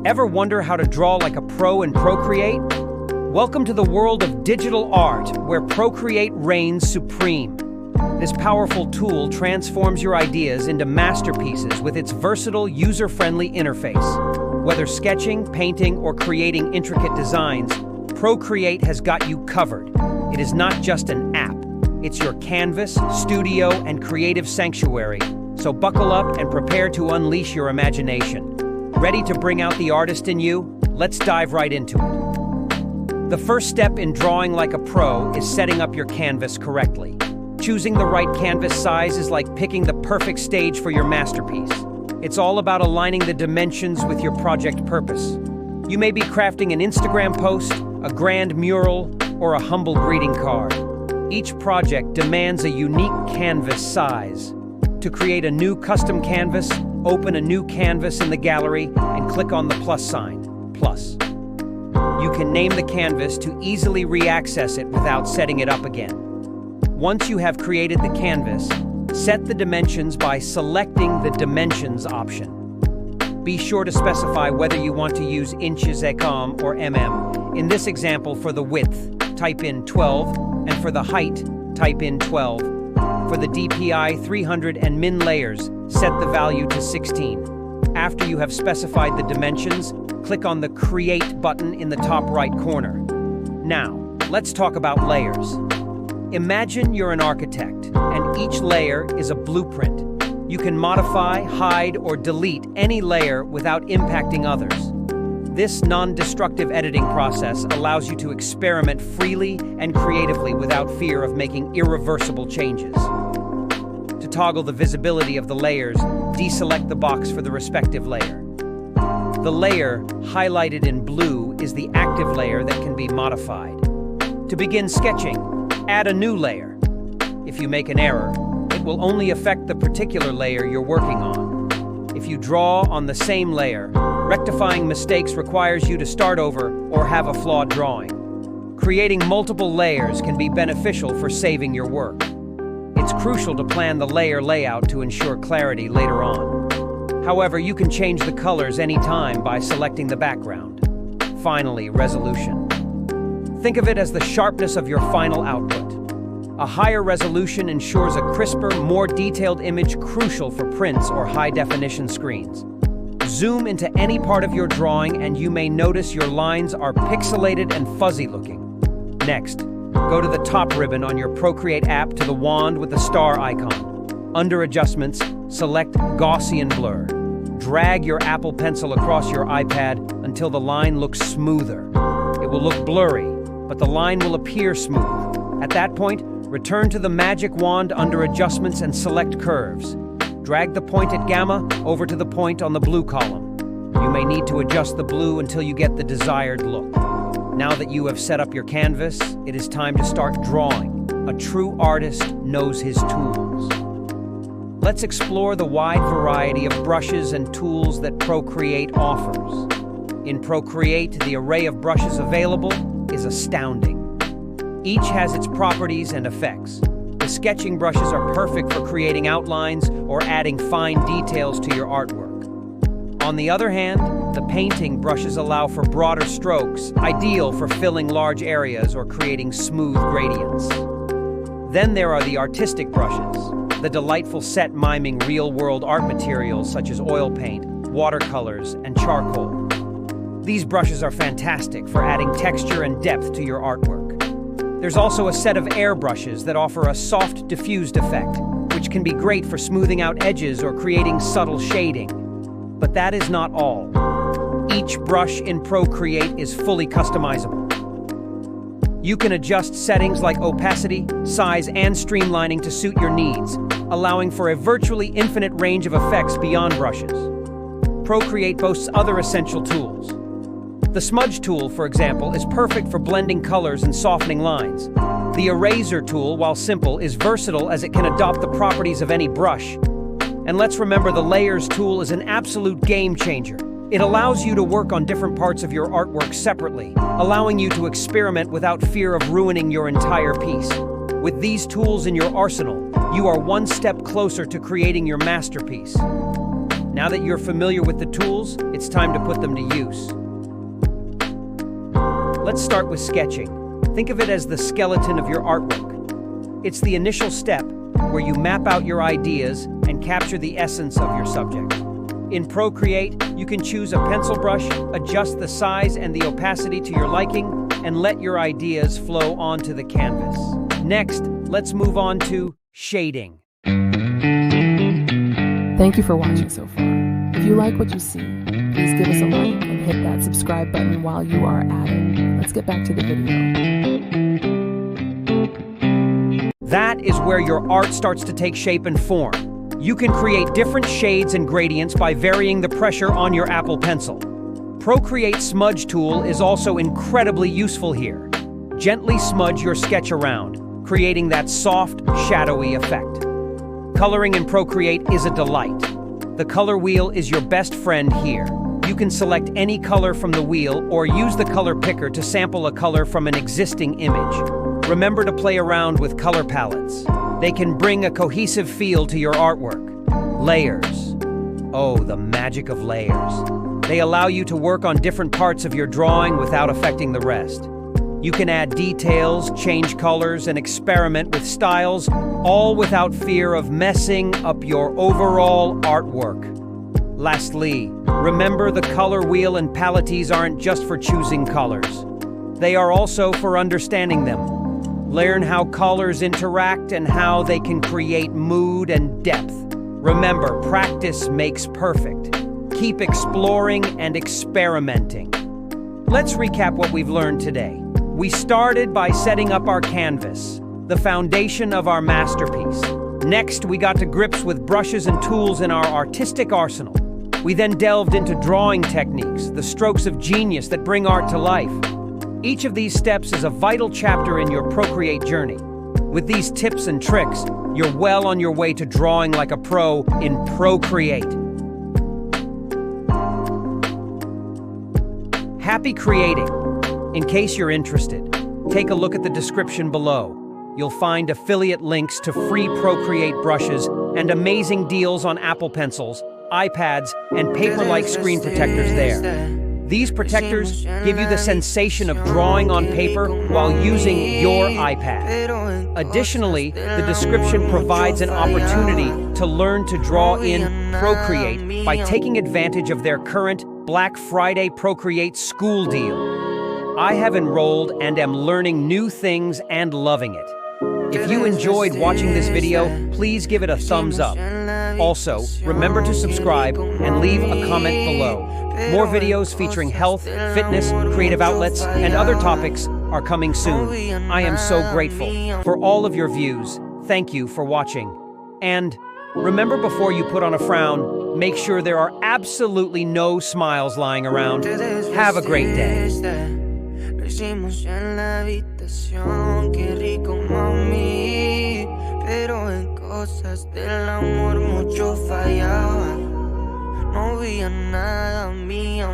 Ever wonder how to draw like a pro in Procreate? Welcome to the world of digital art, where Procreate reigns supreme. This powerful tool transforms your ideas into masterpieces with its versatile, user-friendly interface. Whether sketching, painting, or creating intricate designs, Procreate has got you covered. It is not just an app. It's your canvas, studio, and creative sanctuary. So buckle up and prepare to unleash your imagination. Ready to bring out the artist in you? Let's dive right into it. The first step in drawing like a pro is setting up your canvas correctly. Choosing the right canvas size is like picking the perfect stage for your masterpiece. It's all about aligning the dimensions with your project purpose. You may be crafting an Instagram post, a grand mural, or a humble greeting card. Each project demands a unique canvas size. To create a new custom canvas, open a new canvas in the gallery and click on the plus sign, plus. You can name the canvas to easily re-access it without setting it up again. Once you have created the canvas, set the dimensions by selecting the Dimensions option. Be sure to specify whether you want to use inches, ekm, or mm. In this example, for the width, type in 12, and for the height, type in 12. For the DPI 300 and min layers, set the value to 16. After you have specified the dimensions, click on the Create button in the top right corner. Now, let's talk about layers. Imagine you're an architect, and each layer is a blueprint. You can modify, hide, or delete any layer without impacting others. This non-destructive editing process allows you to experiment freely and creatively without fear of making irreversible changes. To toggle the visibility of the layers, deselect the box for the respective layer. The layer, highlighted in blue, is the active layer that can be modified. To begin sketching, add a new layer. If you make an error, it will only affect the particular layer you're working on. If you draw on the same layer, rectifying mistakes requires you to start over or have a flawed drawing. Creating multiple layers can be beneficial for saving your work. It's crucial to plan the layer layout to ensure clarity later on. However, you can change the colors anytime by selecting the background. Finally, resolution. Think of it as the sharpness of your final output. A higher resolution ensures a crisper, more detailed image crucial for prints or high-definition screens. Zoom into any part of your drawing and you may notice your lines are pixelated and fuzzy looking. Next, go to the top ribbon on your Procreate app to the wand with the star icon. Under Adjustments, select Gaussian Blur. Drag your Apple Pencil across your iPad until the line looks smoother. It will look blurry, but the line will appear smooth. At that point, return to the magic wand under Adjustments and select Curves. Drag the point at gamma over to the point on the blue column. You may need to adjust the blue until you get the desired look. Now that you have set up your canvas, it is time to start drawing. A true artist knows his tools. Let's explore the wide variety of brushes and tools that Procreate offers. In Procreate, the array of brushes available is astounding. Each has its properties and effects. The sketching brushes are perfect for creating outlines or adding fine details to your artwork. On the other hand, the painting brushes allow for broader strokes, ideal for filling large areas or creating smooth gradients. Then there are the artistic brushes, the delightful set miming real-world art materials such as oil paint, watercolors, and charcoal. These brushes are fantastic for adding texture and depth to your artwork. There's also a set of air brushes that offer a soft, diffused effect, which can be great for smoothing out edges or creating subtle shading. But that is not all. Each brush in Procreate is fully customizable. You can adjust settings like opacity, size, and streamlining to suit your needs, allowing for a virtually infinite range of effects beyond brushes. Procreate boasts other essential tools. The smudge tool, for example, is perfect for blending colors and softening lines. The eraser tool, while simple, is versatile as it can adopt the properties of any brush. And let's remember the layers tool is an absolute game changer. It allows you to work on different parts of your artwork separately, allowing you to experiment without fear of ruining your entire piece. With these tools in your arsenal, you are one step closer to creating your masterpiece. Now that you're familiar with the tools, it's time to put them to use. Let's start with sketching. Think of it as the skeleton of your artwork. It's the initial step where you map out your ideas and capture the essence of your subject. In Procreate, you can choose a pencil brush, adjust the size and the opacity to your liking, and let your ideas flow onto the canvas. Next, let's move on to shading. Thank you for watching so far. If you like what you see, please give us a like and hit that subscribe button while you are at it. Let's get back to the video. That is where your art starts to take shape and form. You can create different shades and gradients by varying the pressure on your Apple Pencil. Procreate Smudge tool is also incredibly useful here. Gently smudge your sketch around, creating that soft, shadowy effect. Coloring in Procreate is a delight. The color wheel is your best friend here. You can select any color from the wheel or use the color picker to sample a color from an existing image. Remember to play around with color palettes. They can bring a cohesive feel to your artwork. Layers. Oh, the magic of layers. They allow you to work on different parts of your drawing without affecting the rest. You can add details, change colors, and experiment with styles, all without fear of messing up your overall artwork. Lastly, remember the color wheel and palettes aren't just for choosing colors. They are also for understanding them. Learn how colors interact and how they can create mood and depth. Remember, practice makes perfect. Keep exploring and experimenting. Let's recap what we've learned today. We started by setting up our canvas, the foundation of our masterpiece. Next, we got to grips with brushes and tools in our artistic arsenal. We then delved into drawing techniques, the strokes of genius that bring art to life. Each of these steps is a vital chapter in your Procreate journey. With these tips and tricks, you're well on your way to drawing like a pro in Procreate. Happy creating! In case you're interested, take a look at the description below. You'll find affiliate links to free Procreate brushes and amazing deals on Apple Pencils, iPads, and paper-like screen protectors there. These protectors give you the sensation of drawing on paper while using your iPad. Additionally, the description provides an opportunity to learn to draw in Procreate by taking advantage of their current Black Friday Procreate School deal. I have enrolled and am learning new things and loving it. If you enjoyed watching this video, please give it a thumbs up. Also, remember to subscribe and leave a comment below. More videos featuring health, fitness, creative outlets, and other topics are coming soon. I am so grateful for all of your views. Thank you for watching. And remember, before you put on a frown, make sure there are absolutely no smiles lying around. Have a great day. Lo hicimos en la habitación, qué rico mami. Pero en cosas del amor mucho fallaba. No había nada mío.